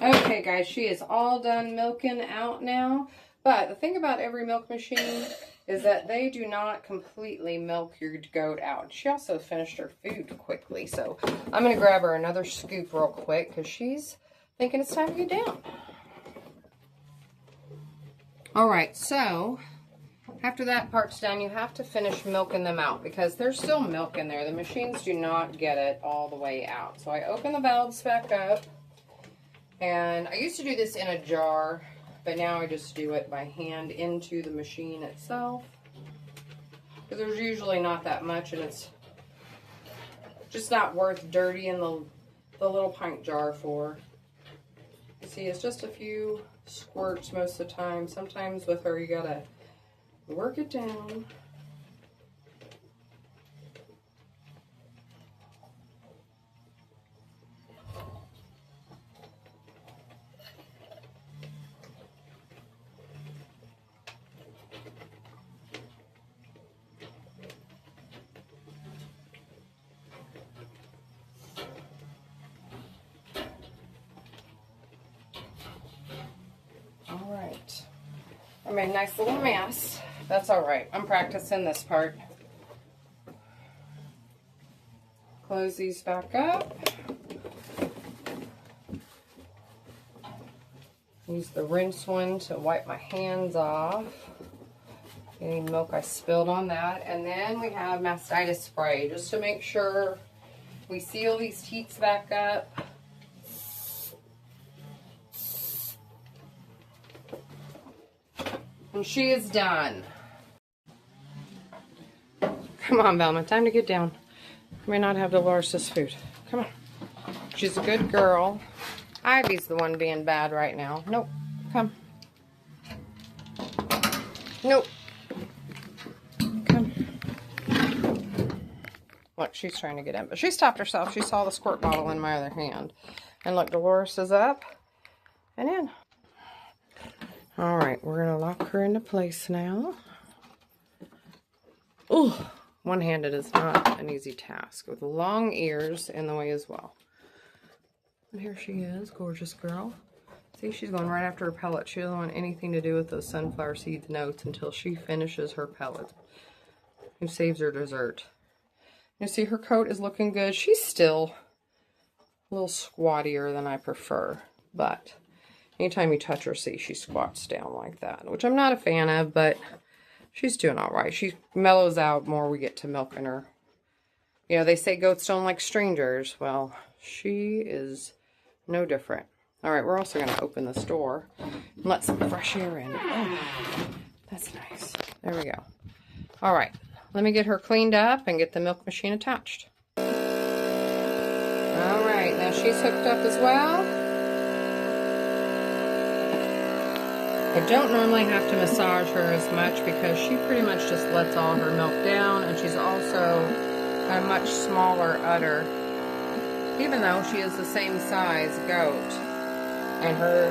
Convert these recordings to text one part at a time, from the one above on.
Okay, guys, she is all done milking out now. But the thing about every milk machine is that they do not completely milk your goat out. She also finished her food quickly. So I'm going to grab her another scoop real quick because she's thinking it's time to get down. All right, so after that part's done, you have to finish milking them out because there's still milk in there. The machines do not get it all the way out. So I open the valves back up. And I used to do this in a jar, but now I just do it by hand into the machine itself. Because there's usually not that much, and it's just not worth dirtying the little pint jar for. You see, it's just a few squirts most of the time. Sometimes with her, you gotta work it down. Alright, I made a nice little mess. That's alright, I'm practicing this part. Close these back up. Use the rinse one to wipe my hands off. Any milk I spilled on that. And then we have mastitis spray just to make sure we seal these teats back up. And she is done. Come on, Velma, time to get down. You may not have Dolores' food. Come on. She's a good girl. Ivy's the one being bad right now. Nope. Come. Nope. Come. Look, she's trying to get in, but she stopped herself. She saw the squirt bottle in my other hand. And look, Dolores is up and in. All right, we're going to lock her into place now. Ooh, one-handed is not an easy task with long ears in the way as well. And here she is, gorgeous girl. See, she's going right after her pellet. She doesn't want anything to do with those sunflower seeds notes until she finishes her pellet. Who saves her dessert. You see, her coat is looking good. She's still a little squattier than I prefer, but anytime you touch her, see, she squats down like that, which I'm not a fan of, but she's doing all right. She mellows out more we get to milking her. You know, they say goats don't like strangers. Well, she is no different. All right, we're also going to open this door and let some fresh air in. Oh, that's nice. There we go. All right, let me get her cleaned up and get the milk machine attached. All right, now she's hooked up as well. I don't normally have to massage her as much because she pretty much just lets all her milk down, and she's also a much smaller udder, even though she is the same size goat. And her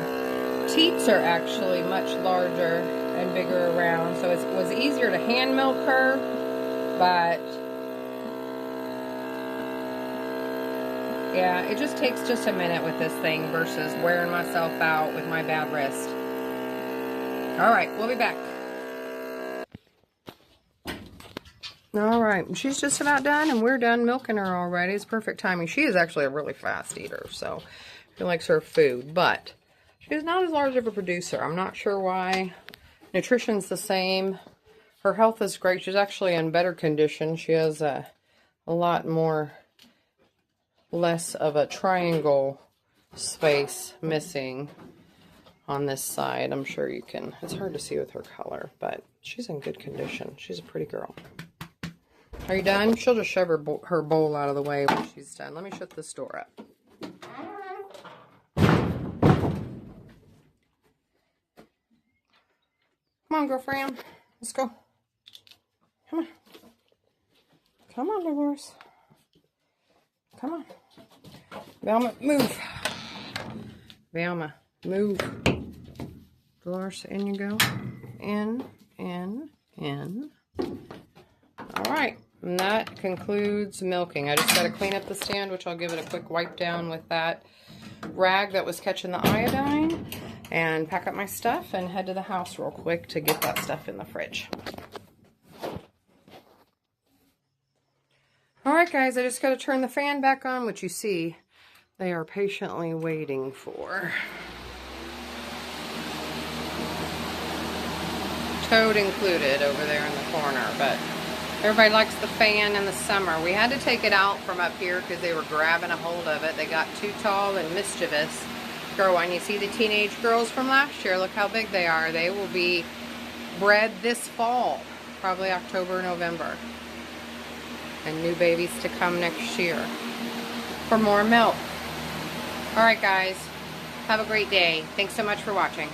teats are actually much larger and bigger around, so it was easier to hand milk her, but yeah, it just takes just a minute with this thing versus wearing myself out with my bad wrist. All right, we'll be back. All right, she's just about done, and we're done milking her already. It's perfect timing. She is actually a really fast eater, so she likes her food, but she's not as large of a producer. I'm not sure why. Nutrition's the same. Her health is great. She's actually in better condition. She has a lot less of a triangle space missing on this side. I'm sure you can. It's hard to see with her color, but she's in good condition. She's a pretty girl. Are you done? She'll just shove her bowl out of the way when she's done. Let me shut this door up. Come on, girlfriend. Let's go. Come on. Come on, Dolores. Come on. Velma, move. Velma, move. Dolores, in you go. In. All right. And that concludes milking. I just got to clean up the stand, which I'll give it a quick wipe down with that rag that was catching the iodine, and pack up my stuff and head to the house real quick to get that stuff in the fridge. Alright guys, I just got to turn the fan back on, which you see they are patiently waiting for. Toad included over there in the corner, but everybody likes the fan in the summer. We had to take it out from up here because they were grabbing a hold of it. They got too tall and mischievous. Girl, when you see the teenage girls from last year, look how big they are. They will be bred this fall, probably October, November. And new babies to come next year for more milk. Alright guys, have a great day. Thanks so much for watching.